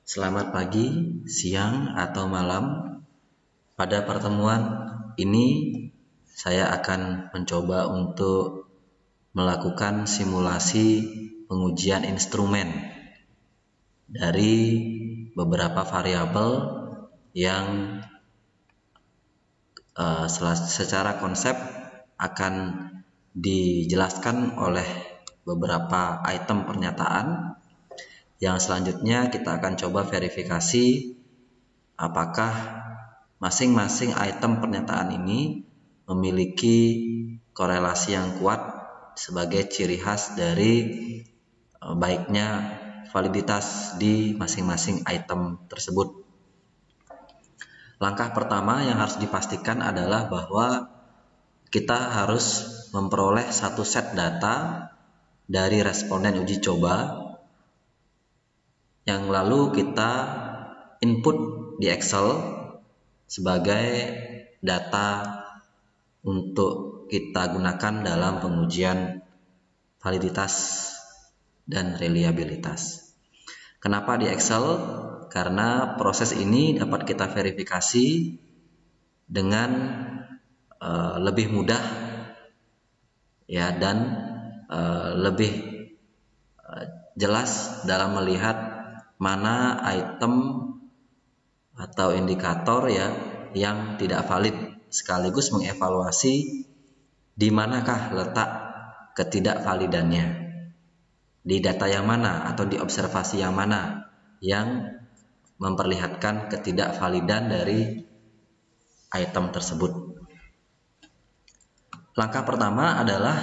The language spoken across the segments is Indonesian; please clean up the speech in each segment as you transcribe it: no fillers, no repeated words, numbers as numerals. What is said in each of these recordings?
Selamat pagi, siang, atau malam. Pada pertemuan ini, saya akan mencoba untuk melakukan simulasi pengujian instrumen dari beberapa variabel yang secara konsep akan dijelaskan oleh beberapa item pernyataan. Yang selanjutnya kita akan coba verifikasi apakah masing-masing item pernyataan ini memiliki korelasi yang kuat sebagai ciri khas dari baiknya validitas di masing-masing item tersebut. Langkah pertama yang harus dipastikan adalah bahwa kita harus memperoleh satu set data dari responden uji coba yang lalu kita input di Excel sebagai data untuk kita gunakan dalam pengujian validitas dan reliabilitas. Kenapa di Excel? Karena proses ini dapat kita verifikasi dengan lebih mudah ya, dan lebih jelas dalam melihat mana item atau indikator ya yang tidak valid, sekaligus mengevaluasi di manakah letak ketidakvalidannya, di data yang mana atau di observasi yang mana yang memperlihatkan ketidakvalidan dari item tersebut. Langkah pertama adalah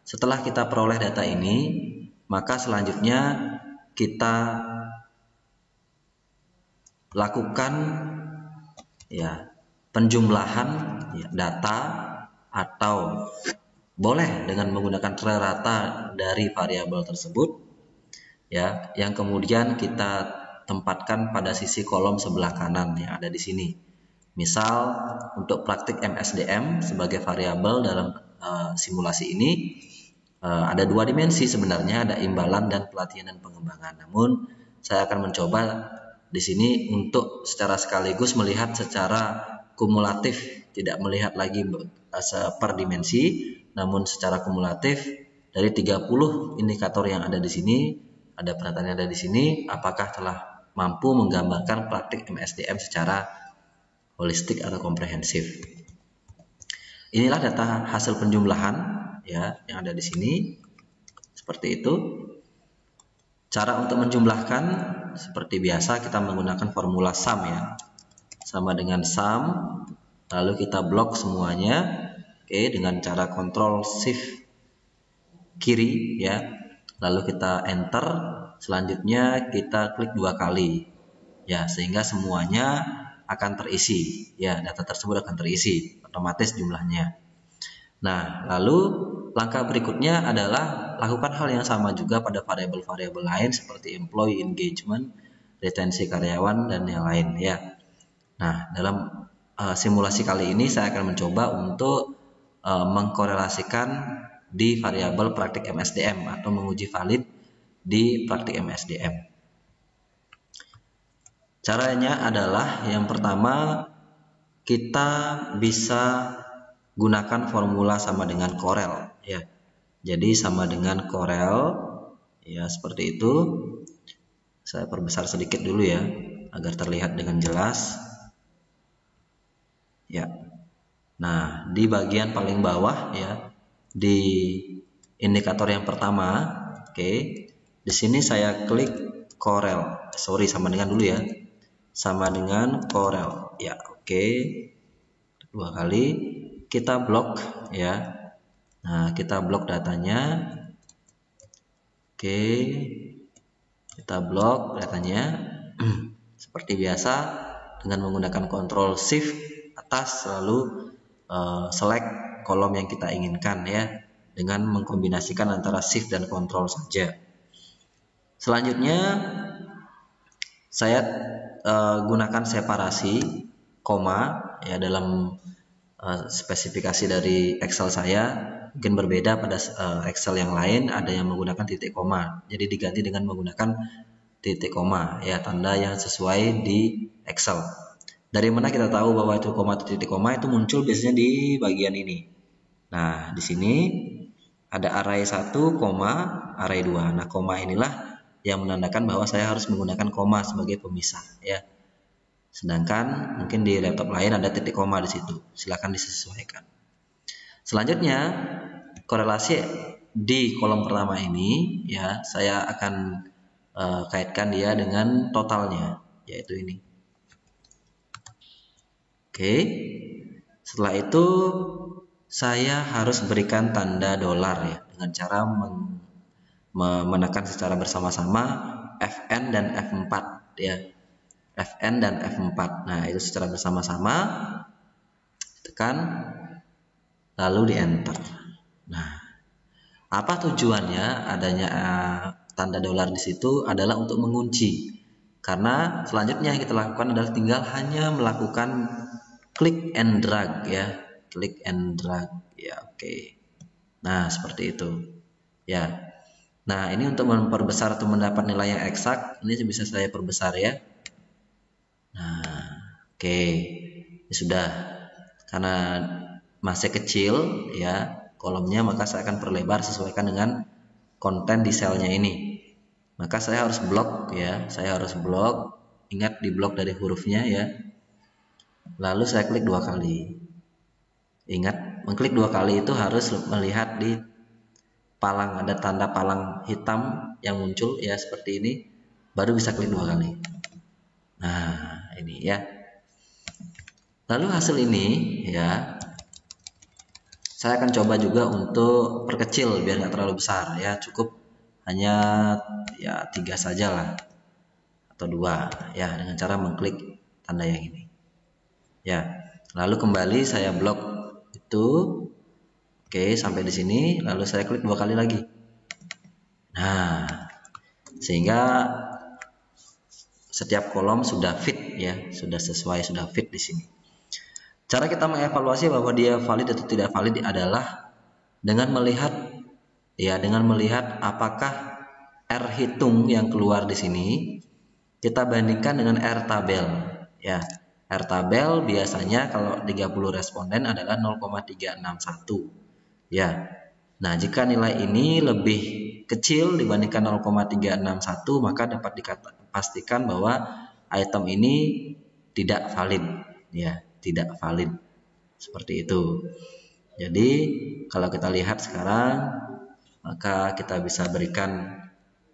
setelah kita peroleh data ini, maka selanjutnya kita lakukan ya penjumlahan data atau boleh dengan menggunakan rata dari variabel tersebut ya, yang kemudian kita tempatkan pada sisi kolom sebelah kanan yang ada di sini. Misal untuk praktik MSDM sebagai variabel dalam simulasi ini ada dua dimensi sebenarnya, ada imbalan dan pelatihan dan pengembangan. Namun saya akan mencoba di sini untuk secara sekaligus melihat secara kumulatif, tidak melihat lagi per dimensi, namun secara kumulatif dari 30 indikator yang ada di sini, ada pernyataan yang ada di sini, apakah telah mampu menggambarkan praktik MSDM secara holistik atau komprehensif. Inilah data hasil penjumlahan ya yang ada di sini. Seperti itu. Cara untuk menjumlahkan seperti biasa kita menggunakan formula sum ya. Sama dengan sum, lalu kita blok semuanya. Oke, dengan cara Ctrl Shift kiri ya. Lalu kita enter, selanjutnya kita klik 2 kali. Ya, sehingga semuanya akan terisi. Ya, data tersebut akan terisi otomatis jumlahnya. Nah, lalu langkah berikutnya adalah lakukan hal yang sama juga pada variabel-variabel lain seperti employee engagement, retensi karyawan, dan yang lain ya. Nah, dalam simulasi kali ini saya akan mencoba untuk mengkorelasikan di variabel praktik MSDM atau menguji valid di praktik MSDM. Caranya adalah yang pertama kita bisa gunakan formula sama dengan Corel ya. Jadi sama dengan Corel ya, seperti itu. Saya perbesar sedikit dulu ya agar terlihat dengan jelas. Ya. Nah, di bagian paling bawah ya, di indikator yang pertama, oke. Di sini saya klik Corel. Sama dengan dulu ya. Sama dengan Corel. Ya, oke. 2 kali. Kita blok ya. Nah, kita blok datanya. Oke. Kita blok datanya. Seperti biasa dengan menggunakan Ctrl Shift atas lalu select kolom yang kita inginkan ya, dengan mengkombinasikan antara Shift dan Ctrl saja. Selanjutnya saya gunakan separasi koma ya dalam spesifikasi dari Excel saya. Mungkin berbeda pada Excel yang lain, ada yang menggunakan titik koma, jadi diganti dengan menggunakan titik koma, ya, tanda yang sesuai di Excel. Dari mana kita tahu bahwa itu koma atau titik koma? Itu muncul biasanya di bagian ini. Nah, di sini ada array 1, array 2. Nah, koma inilah yang menandakan bahwa saya harus menggunakan koma sebagai pemisah, ya. Sedangkan mungkin di laptop lain ada titik koma di situ. Silakan disesuaikan. Selanjutnya, korelasi di kolom pertama ini, ya, saya akan kaitkan dia dengan totalnya, yaitu ini. Oke. Setelah itu saya harus berikan tanda dolar, ya, dengan cara menekan secara bersama-sama Fn dan F4, ya. Fn dan F4. Nah, itu secara bersama-sama tekan lalu di enter. Nah, apa tujuannya adanya tanda dolar di situ? Adalah untuk mengunci. Karena selanjutnya yang kita lakukan adalah tinggal hanya melakukan klik and drag, ya. Klik and drag, ya, oke. Nah, seperti itu, ya. Nah, ini untuk memperbesar atau mendapat nilai yang eksak, ini bisa saya perbesar, ya. Nah, oke. Ini sudah. Karena masih kecil, ya, kolomnya, maka saya akan perlebar sesuaikan dengan konten di selnya ini. Maka saya harus blok, ya. Saya harus blok. Ingat di blok dari hurufnya, ya. Lalu saya klik 2 kali. Ingat, mengklik 2 kali itu harus melihat di palang, ada tanda palang hitam yang muncul, ya, seperti ini. Baru bisa klik 2 kali. Nah, ini, ya. Lalu hasil ini, ya, saya akan coba juga untuk perkecil biar nggak terlalu besar, ya. Cukup hanya, ya, 3 saja lah, atau 2, ya, dengan cara mengklik tanda yang ini, ya. Lalu kembali saya blok itu, oke, sampai di sini. Lalu saya klik 2 kali lagi. Nah, sehingga setiap kolom sudah fit, ya, sudah sesuai, sudah fit di sini. Cara kita mengevaluasi bahwa dia valid atau tidak valid adalah dengan melihat, ya, dengan melihat apakah R hitung yang keluar di sini kita bandingkan dengan R tabel, ya. R tabel biasanya kalau 30 responden adalah 0,361, ya. Nah, jika nilai ini lebih kecil dibandingkan 0,361, maka dapat dipastikan bahwa item ini tidak valid, ya, tidak valid. Seperti itu. Jadi, kalau kita lihat sekarang, maka kita bisa berikan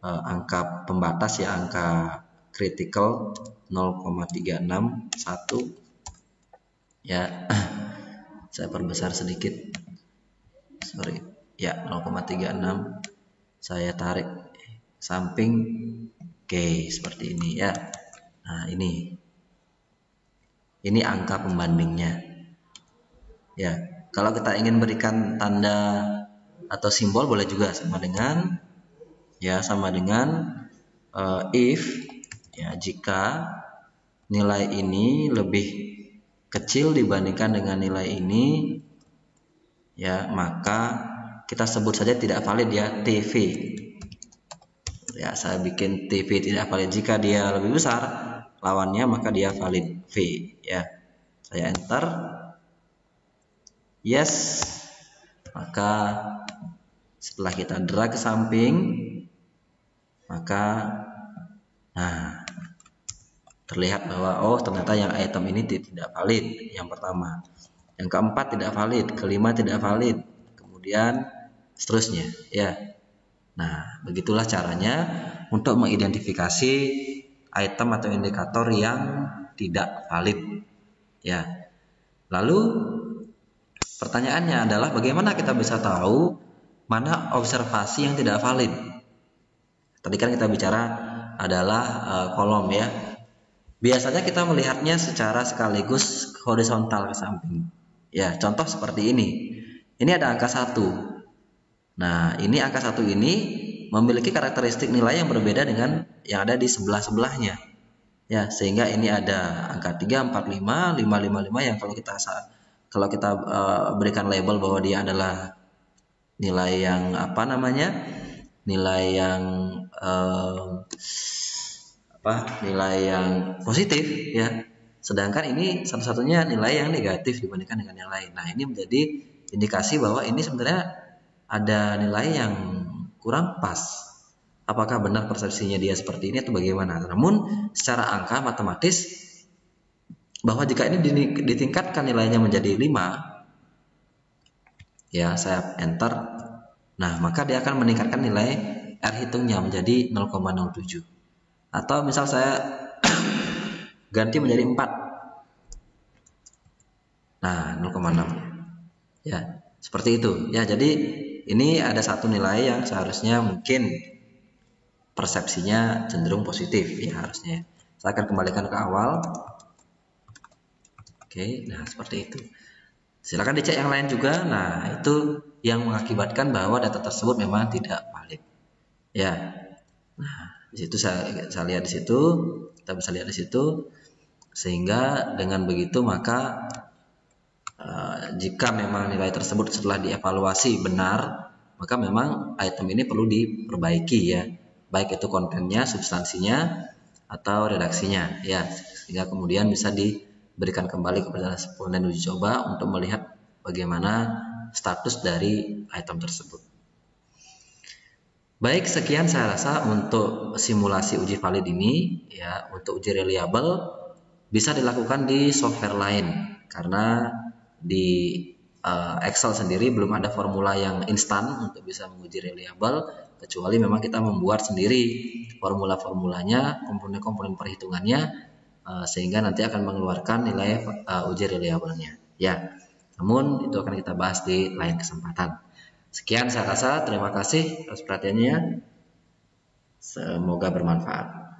angka pembatas, ya, angka critical 0,361, ya. Saya perbesar sedikit, sorry, ya, 0,36. Saya tarik samping, oke, seperti ini, ya. Nah, ini angka pembandingnya, ya. Kalau kita ingin berikan tanda atau simbol boleh juga sama dengan, ya, sama dengan if, ya, jika nilai ini lebih kecil dibandingkan dengan nilai ini, ya, maka kita sebut saja tidak valid, ya, TV. Ya, saya bikin TV tidak valid. Jika dia lebih besar lawannya, maka dia valid V, ya. Saya enter, yes. Maka setelah kita drag ke samping, maka, nah, terlihat bahwa oh, ternyata yang item ini tidak valid, yang pertama. Yang keempat tidak valid, kelima tidak valid, kemudian seterusnya, ya. Nah, begitulah caranya untuk mengidentifikasi item atau indikator yang tidak valid, ya. Lalu pertanyaannya adalah bagaimana kita bisa tahu mana observasi yang tidak valid? Tadi kan kita bicara adalah kolom, ya. Biasanya kita melihatnya secara sekaligus horizontal ke samping. Ya, contoh seperti ini. Ini ada angka 1. Nah, ini angka 1 ini memiliki karakteristik nilai yang berbeda dengan yang ada di sebelah-sebelahnya. Ya, sehingga ini ada angka 3, 4, 5, 5, 5, 5 yang kalau kita berikan label bahwa dia adalah nilai yang nilai yang nilai yang positif ya. Sedangkan ini satu-satunya nilai yang negatif dibandingkan dengan yang lain. Nah, ini menjadi indikasi bahwa ini sebenarnya ada nilai yang kurang pas. Apakah benar persepsinya dia seperti ini atau bagaimana? Namun secara angka matematis bahwa jika ini ditingkatkan nilainya menjadi 5, ya saya enter. Nah, maka dia akan meningkatkan nilai R hitungnya menjadi 0,07. Atau misal saya ganti menjadi 4. Nah, 0,6. Ya, seperti itu. Ya, jadi ini ada satu nilai yang seharusnya mungkin persepsinya cenderung positif ya harusnya. Saya akan kembalikan ke awal. Oke, nah seperti itu. Silakan dicek yang lain juga. Nah, itu yang mengakibatkan bahwa data tersebut memang tidak valid. Ya. Nah, di situ saya lihat di situ, kita bisa lihat di situ. Sehingga dengan begitu maka jika memang nilai tersebut setelah dievaluasi benar, maka memang item ini perlu diperbaiki ya, baik itu kontennya, substansinya, atau redaksinya ya, sehingga kemudian bisa diberikan kembali kepada responden uji coba untuk melihat bagaimana status dari item tersebut. Baik, sekian saya rasa untuk simulasi uji valid ini ya. Untuk uji reliable bisa dilakukan di software lain karena di Excel sendiri belum ada formula yang instan untuk bisa menguji reliable, kecuali memang kita membuat sendiri formula-formulanya, komponen-komponen perhitungannya, sehingga nanti akan mengeluarkan nilai uji reliable-nya ya. Namun itu akan kita bahas di lain kesempatan. Sekian saya rasa, terima kasih atas perhatiannya, semoga bermanfaat.